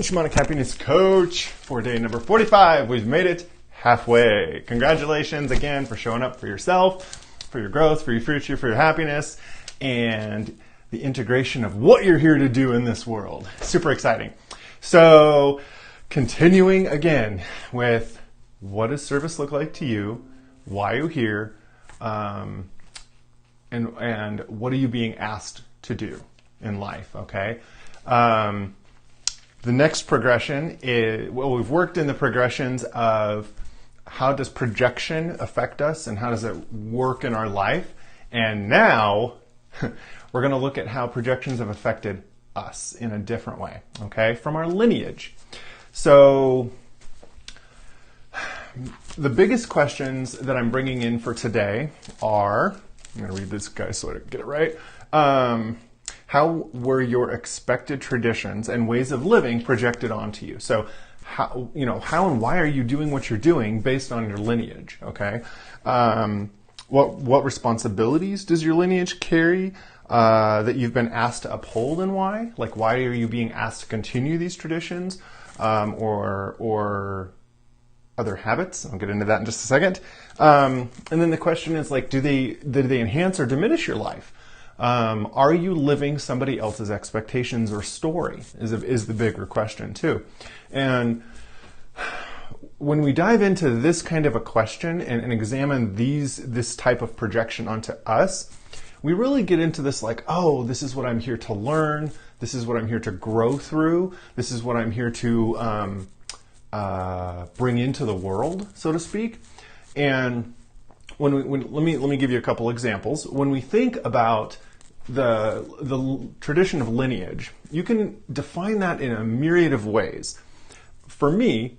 Shamanic Happiness Coach for day number 45. We've made it halfway. Congratulations again for showing up for yourself, for your growth, for your future, for your happiness, and the integration of what you're here to do in this world. Super exciting. So, continuing again with what does service look like to you? Why are you here? And what are you being asked to do in life? Okay. The next progression is, well, we've worked in the progressions of how does projection affect us and how does it work in our life. And now we're going to look at how projections have affected us in a different way, okay, from our lineage. So the biggest questions that I'm bringing in for today are, I'm going to read this guy so I get it right. How were your expected traditions and ways of living projected onto you? So how and why are you doing what you're doing based on your lineage, okay? What responsibilities does your lineage carry that you've been asked to uphold, and why? Like, why are you being asked to continue these traditions or other habits? I'll get into that in just a second. And then the question is, like, did they enhance or diminish your life? Are you living somebody else's expectations or story is the bigger question too. And when we dive into this kind of a question and examine this type of projection onto us, we really get into this like, oh, this is what I'm here to learn. This is what I'm here to grow through. This is what I'm here to bring into the world, so to speak. And let me give you a couple examples. When we think about the tradition of lineage, you can define that in a myriad of ways. For me,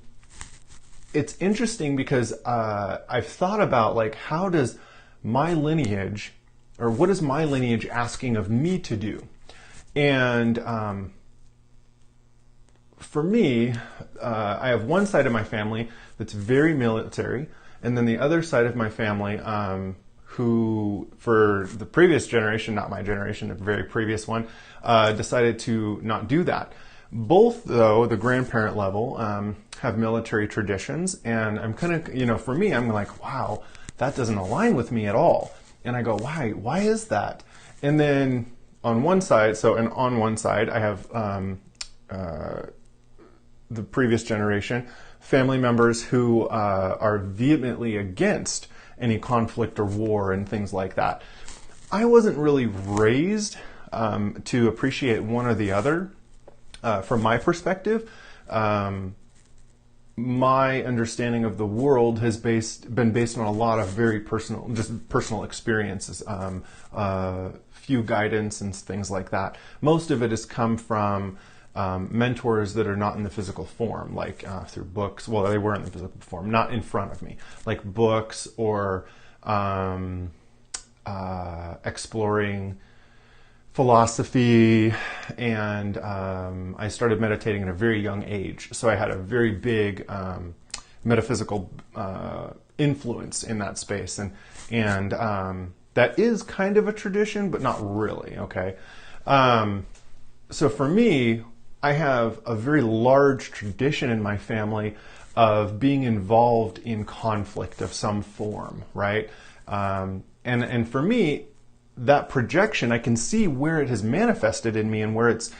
it's interesting because I've thought about, like, how does my lineage, or what is my lineage asking of me to do? And for me, I have one side of my family that's very military, and then the other side of my family who, for the previous generation, not my generation, the very previous one, decided to not do that. Both, though, the grandparent level have military traditions, and I'm kind of, for me, I'm like, wow, that doesn't align with me at all. And I go, why? Why is that? And then on one side, I have the previous generation, family members who are vehemently against any conflict or war and things like that. I wasn't really raised to appreciate one or the other. From my perspective, my understanding of the world has been based on a lot of very personal experiences, few guidance and things like that. Most of it has come from mentors that are not in the physical form, like through books. Well, they were in the physical form, not in front of me, like books or exploring philosophy. And I started meditating at a very young age, so I had a very big metaphysical influence in that space, and that is kind of a tradition, but not really. Okay, so for me, I have a very large tradition in my family of being involved in conflict of some form, right? And for me, that projection, I can see where it has manifested in me and where it's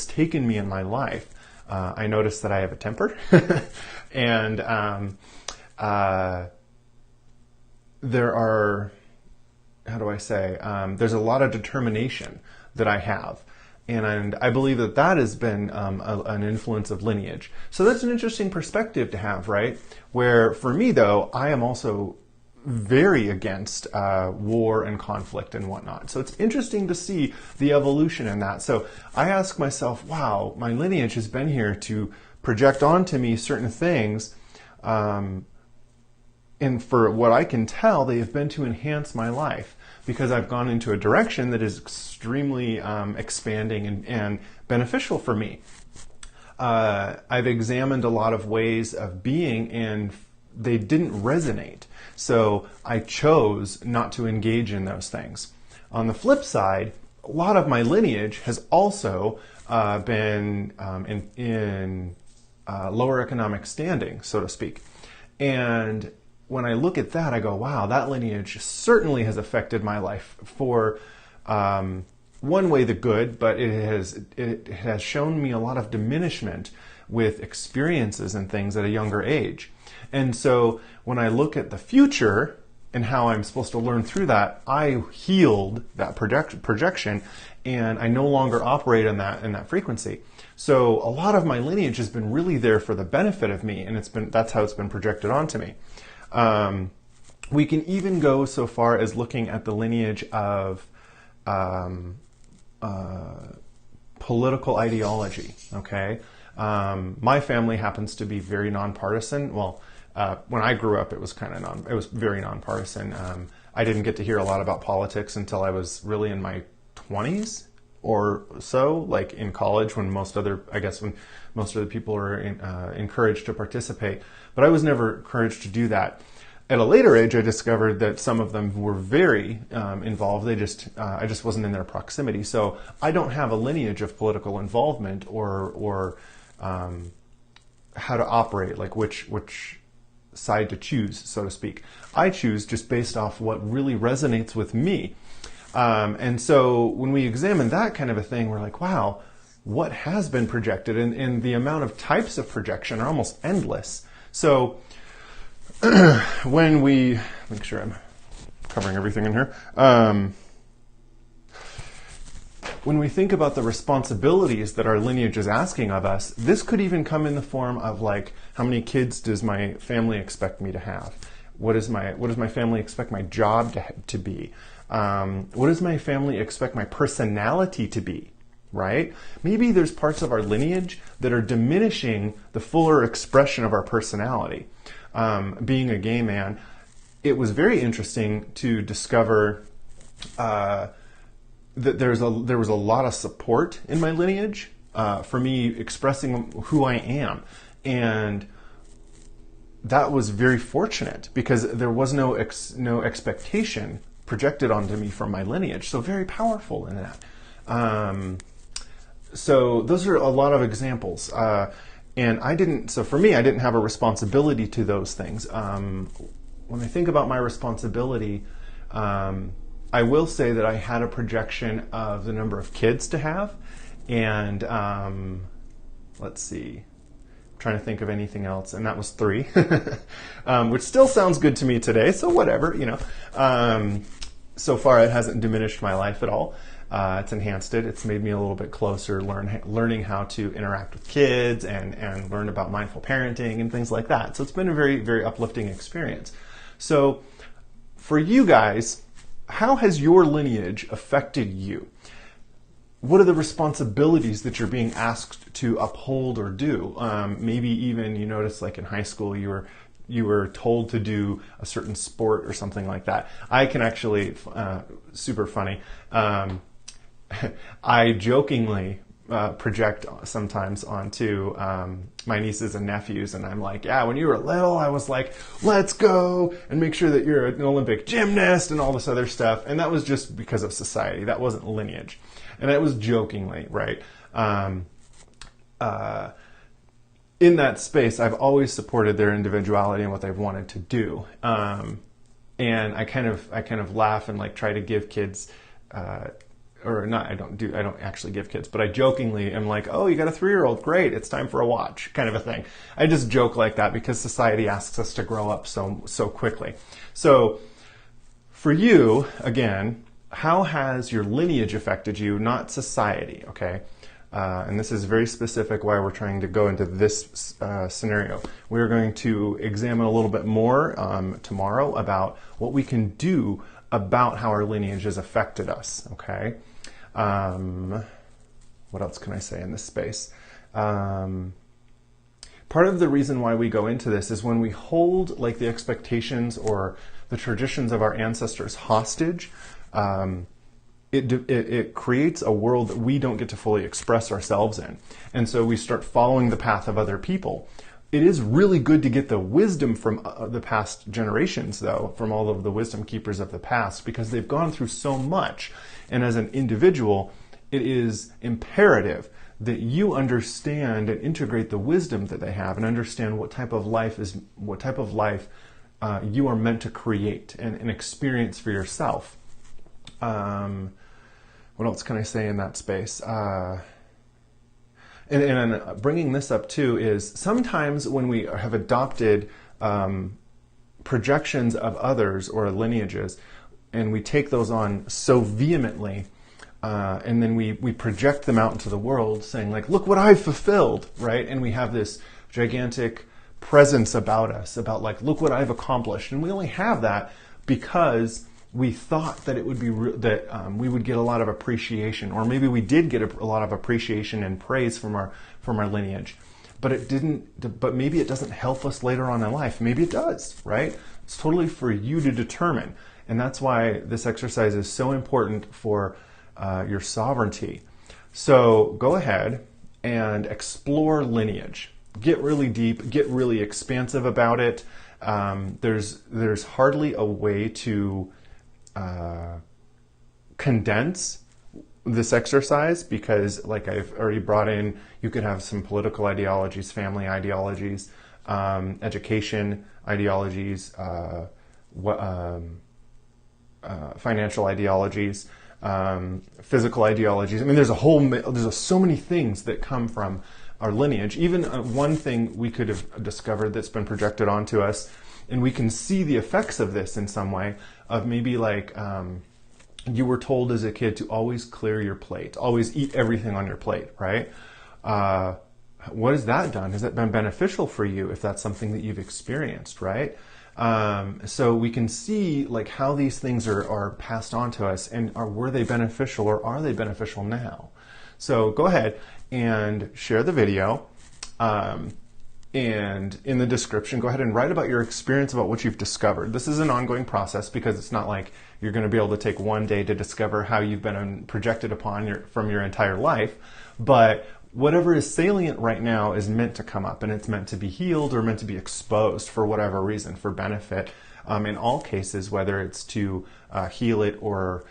taken me in my life. I notice that I have a temper, and there are, how do I say? There's a lot of determination that I have. And I believe that has been an influence of lineage. So that's an interesting perspective to have, right? Where for me, though, I am also very against war and conflict and whatnot. So it's interesting to see the evolution in that. So I ask myself, wow, my lineage has been here to project onto me certain things. And for what I can tell, they have been to enhance my life, because I've gone into a direction that is extremely expanding and beneficial for me. I've examined a lot of ways of being, and they didn't resonate. So I chose not to engage in those things. On the flip side, a lot of my lineage has also been in lower economic standing, so to speak. And when I look at that, I go, wow, that lineage certainly has affected my life for one way, the good, but it has shown me a lot of diminishment with experiences and things at a younger age. And so when I look at the future and how I'm supposed to learn through that, I healed that projection, and I no longer operate in that frequency. So a lot of my lineage has been really there for the benefit of me, and that's how it's been projected onto me. We can even go so far as looking at the lineage of political ideology. Okay, my family happens to be very nonpartisan. Well, when I grew up, it was very nonpartisan. I didn't get to hear a lot about politics until I was really in my 20s or so, like in college, when most other people are encouraged to participate. But I was never encouraged to do that. At a later age, I discovered that some of them were very involved. I just wasn't in their proximity. So I don't have a lineage of political involvement or how to operate, like which side to choose, so to speak. I choose just based off what really resonates with me. And so when we examine that kind of a thing, we're like, wow, what has been projected? And the amount of types of projection are almost endless. So when we, make sure I'm covering everything in here. When we think about the responsibilities that our lineage is asking of us, this could even come in the form of like, how many kids does my family expect me to have? What does my family expect my job to be? What does my family expect my personality to be? Right? Maybe there's parts of our lineage that are diminishing the fuller expression of our personality. Being a gay man, it was very interesting to discover that there was a lot of support in my lineage for me expressing who I am, and that was very fortunate because there was no expectation projected onto me from my lineage. So very powerful in that. So those are a lot of examples. And so for me, I didn't have a responsibility to those things. When I think about my responsibility, I will say that I had a projection of the number of kids to have. And let's see, I'm trying to think of anything else. And that was 3, which still sounds good to me today. So whatever, so far it hasn't diminished my life at all. It's enhanced it. It's made me a little bit closer, learning how to interact with kids and learn about mindful parenting and things like that. So it's been a very, very uplifting experience. So for you guys, how has your lineage affected you? What are the responsibilities that you're being asked to uphold or do? Maybe even you notice, like in high school, you were told to do a certain sport or something like that. I can actually, super funny, I jokingly project sometimes onto my nieces and nephews, and I'm like, yeah, when you were little, I was like, let's go and make sure that you're an Olympic gymnast and all this other stuff. And that was just because of society. That wasn't lineage. And it was jokingly, right? In that space, I've always supported their individuality and what they've wanted to do. And I kind of laugh and like try to give kids, I don't actually give kids, but I jokingly am like, oh, you got a 3-year-old, great, it's time for a watch, kind of a thing. I just joke like that because society asks us to grow up so quickly. So for you, again, how has your lineage affected you, not society, okay? And this is very specific why we're trying to go into this scenario. We're going to examine a little bit more tomorrow about what we can do about how our lineage has affected us, okay? What else can I say in this space? Part of the reason why we go into this is when we hold like the expectations or the traditions of our ancestors hostage, it creates a world that we don't get to fully express ourselves in. And so we start following the path of other people. It is really good to get the wisdom from the past generations, though, from all of the wisdom keepers of the past, because they've gone through so much. And as an individual, it is imperative that you understand and integrate the wisdom that they have and understand what type of life you are meant to create and experience for yourself. What else can I say in that space? And bringing this up too is sometimes when we have adopted projections of others or lineages, and we take those on so vehemently, and then we project them out into the world saying like, look what I've fulfilled, right? And we have this gigantic presence about us, about like, look what I've accomplished. And we only have that because we thought that it would be we would get a lot of appreciation, or maybe we did get a lot of appreciation and praise from our lineage, but it didn't. But maybe it doesn't help us later on in life. Maybe it does, right? It's totally for you to determine, and that's why this exercise is so important for your sovereignty. So go ahead and explore lineage. Get really deep. Get really expansive about it. There's hardly a way to condense this exercise, because like I've already brought in, you could have some political ideologies, family ideologies, education ideologies, financial ideologies, physical ideologies. I mean, there's so many things that come from our lineage. Even one thing we could have discovered that's been projected onto us, and we can see the effects of this in some way, of maybe like you were told as a kid to always clear your plate, always eat everything on your plate, right? What has that done? Has that been beneficial for you if that's something that you've experienced, right? So we can see like how these things are passed on to us, and were they beneficial, or are they beneficial now? So go ahead and share the video. And in the description, go ahead and write about your experience, about what you've discovered. This is an ongoing process, because it's not like you're going to be able to take one day to discover how you've been projected upon from your entire life. But whatever is salient right now is meant to come up, and it's meant to be healed or meant to be exposed for whatever reason, for benefit. In all cases, whether it's to heal it or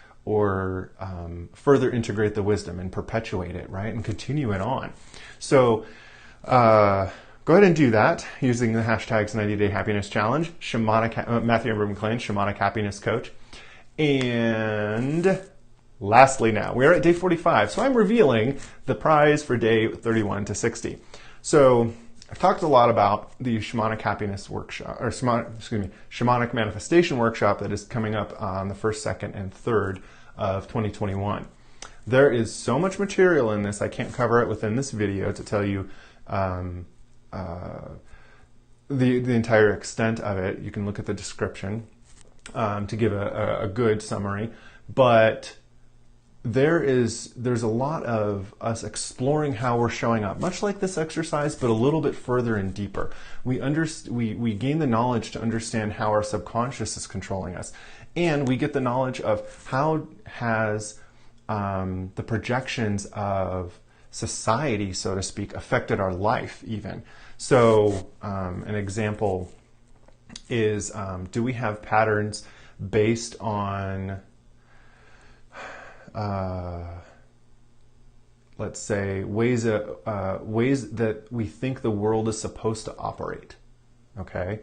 further integrate the wisdom and perpetuate it, right, and continue it on. So go ahead and do that using the hashtags 90-Day Happiness Challenge, Matthew Amber McLean, Shamanic Happiness Coach. And lastly now, we are at day 45. So I'm revealing the prize for day 31 to 60. So I've talked a lot about the Shamanic Happiness Workshop, or Shamanic Manifestation Workshop that is coming up on the 1st, 2nd, and 3rd of 2021. There is so much material in this, I can't cover it within this video to tell you the entire extent of it. You can look at the description to give a good summary, but there's a lot of us exploring how we're showing up, much like this exercise, but a little bit further and deeper. We gain the knowledge to understand how our subconscious is controlling us, and we get the knowledge of how has the projections of society, so to speak, affected our life even. So an example is, do we have patterns based on, let's say, ways that we think the world is supposed to operate, okay?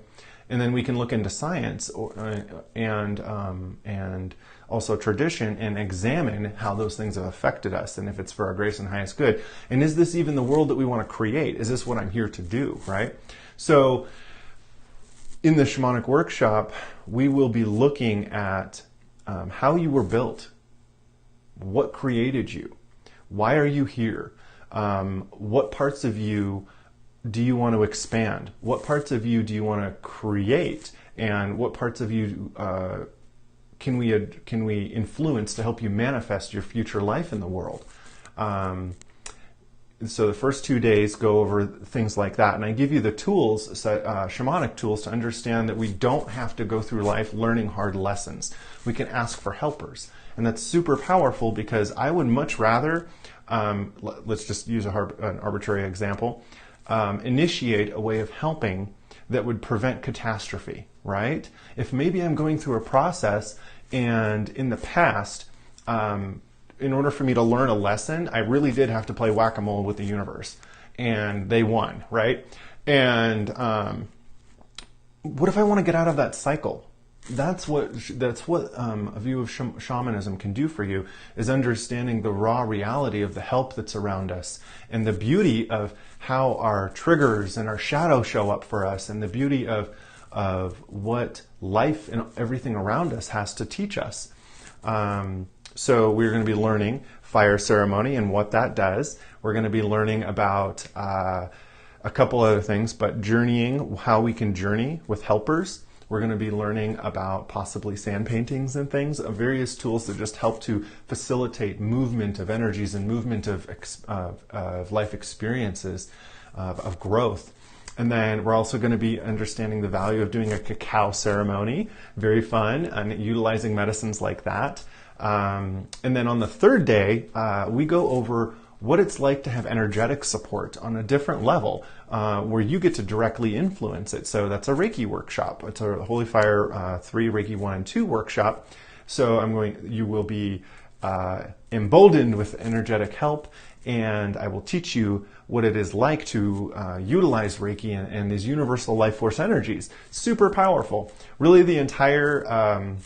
And then we can look into science and also tradition and examine how those things have affected us, and if it's for our greatest and highest good. And is this even the world that we want to create? Is this what I'm here to do, right? So in the Shamanic Workshop, we will be looking at how you were built, what created you, why are you here, what parts of you do you want to expand, what parts of you do you want to create, and what parts of you can we influence to help you manifest your future life in the world. So the first 2 days go over things like that, and I give you the tools, shamanic tools, to understand that we don't have to go through life learning hard lessons. We can ask for helpers, and that's super powerful, because I would much rather, let's just use an arbitrary example, initiate a way of helping that would prevent catastrophe, right? If maybe I'm going through a process, and in the past, in order for me to learn a lesson, I really did have to play whack-a-mole with the universe, and they won, right? And what if I want to get out of that cycle? That's what a view of shamanism can do for you, is understanding the raw reality of the help that's around us, and the beauty of how our triggers and our shadow show up for us, and the beauty of what life and everything around us has to teach us. So we're going to be learning fire ceremony and what that does. We're going to be learning about a couple other things, but journeying, how we can journey with helpers. We're going to be learning about possibly sand paintings and things, various tools that just help to facilitate movement of energies and movement of life experiences, of growth. And then we're also going to be understanding the value of doing a cacao ceremony, very fun, and utilizing medicines like that. And then on the third day, we go over what it's like to have energetic support on a different level, where you get to directly influence it. So that's a Reiki workshop. It's a Holy Fire 3 Reiki 1 and 2 workshop. So you will be emboldened with energetic help, and I will teach you what it is like to utilize Reiki and these universal life force energies. Super powerful. Really, the entire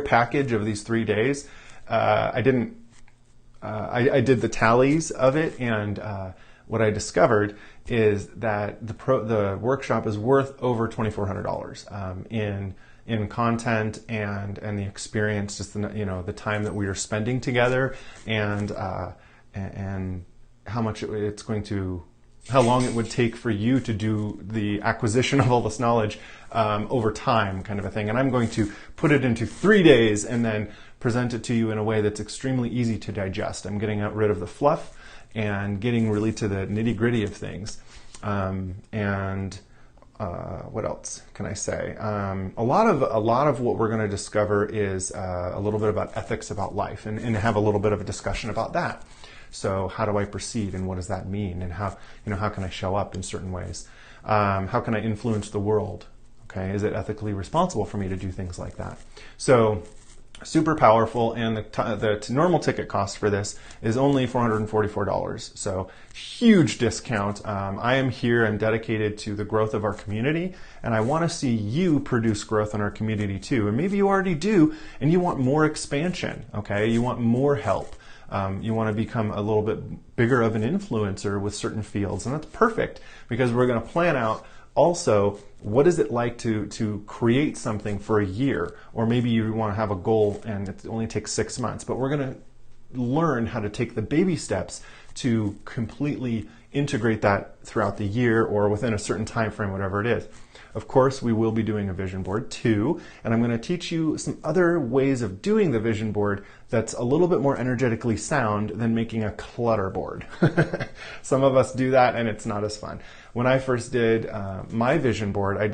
package of these 3 days. I did the tallies of it, and what I discovered is that the workshop is worth over $2,400 in content and the experience, just the time that we are spending together, and how much how long it would take for you to do the acquisition of all this knowledge over time, kind of a thing. And I'm going to put it into 3 days and then present it to you in a way that's extremely easy to digest. I'm getting rid of the fluff and getting really to the nitty-gritty of things. What else can I say? A lot of what we're going to discover is a little bit about ethics about life, and have a little bit of a discussion about that. So how do I proceed, and what does that mean, and how can I show up in certain ways? How can I influence the world? Okay, is it ethically responsible for me to do things like that? So super powerful, and the normal ticket cost for this is only $444. So huge discount. I am here and dedicated to the growth of our community, and I want to see you produce growth in our community too. And maybe you already do, and you want more expansion. Okay, you want more help. You want to become a little bit bigger of an influencer with certain fields, and that's perfect, because we're going to plan out also what is it like to create something for a year, or maybe you want to have a goal and it only takes 6 months, but we're going to learn how to take the baby steps to completely integrate that throughout the year or within a certain time frame, whatever it is. Of course, we will be doing a vision board too, and I'm going to teach you some other ways of doing the vision board that's a little bit more energetically sound than making a clutter board. Some of us do that, and it's not as fun. When I first did my vision board, I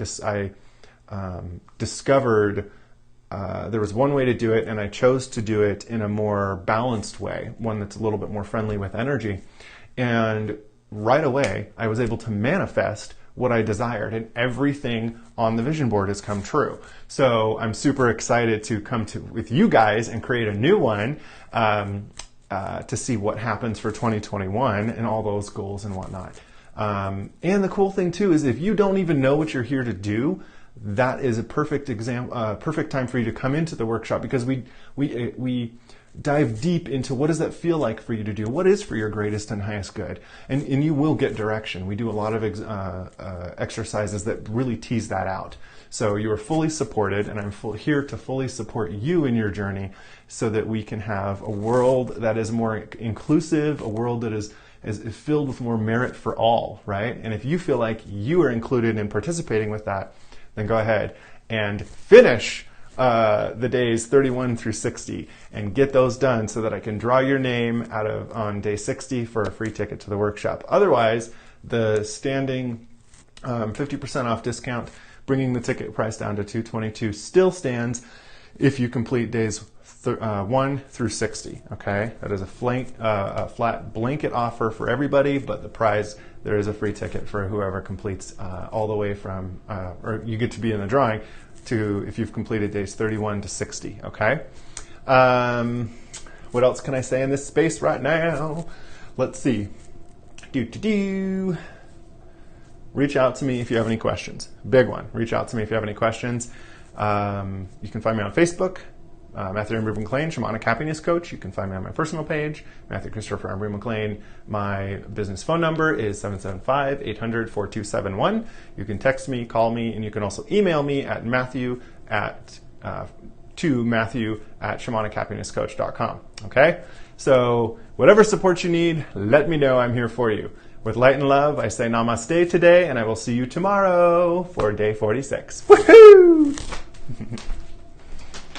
discovered there was one way to do it, and I chose to do it in a more balanced way, one that's a little bit more friendly with energy. And right away, I was able to manifest what I desired, and everything on the vision board has come true. So I'm super excited to come with you guys and create a new one to see what happens for 2021 and all those goals and whatnot. And the cool thing too is if you don't even know what you're here to do, that is a perfect time for you to come into the workshop, because we dive deep into what does that feel like for you to do, what is for your greatest and highest good, and you will get direction. We do a lot of exercises that really tease that out. So you are fully supported, and I'm here to fully support you in your journey, so that we can have a world that is more inclusive, a world that is filled with more merit for all, right? And if you feel like you are included in participating with that, then go ahead and finish the days 31 through 60 and get those done, so that I can draw your name on day 60 for a free ticket to the workshop. Otherwise, the standing 50% off discount, bringing the ticket price down to $222, still stands if you complete days 1 through 60. Okay, that is a flat blanket offer for everybody, but the prize, there is a free ticket for whoever completes all the way from, or you get to be in the drawing to if you've completed days 31 to 60. Okay, What else can I say in this space right now? Let's see. Reach out to me if you have any questions. Big one. Reach out to me if you have any questions. You can find me on Facebook, Matthew Embry McLean, Shamanic Happiness Coach. You can find me on my personal page, Matthew Christopher Embry McLean. My business phone number is 775-800-4271. You can text me, call me, and you can also email me at Matthew at shamanichappinesscoach.com. Okay? So whatever support you need, let me know. I'm here for you. With light and love, I say namaste today, and I will see you tomorrow for day 46. Woohoo!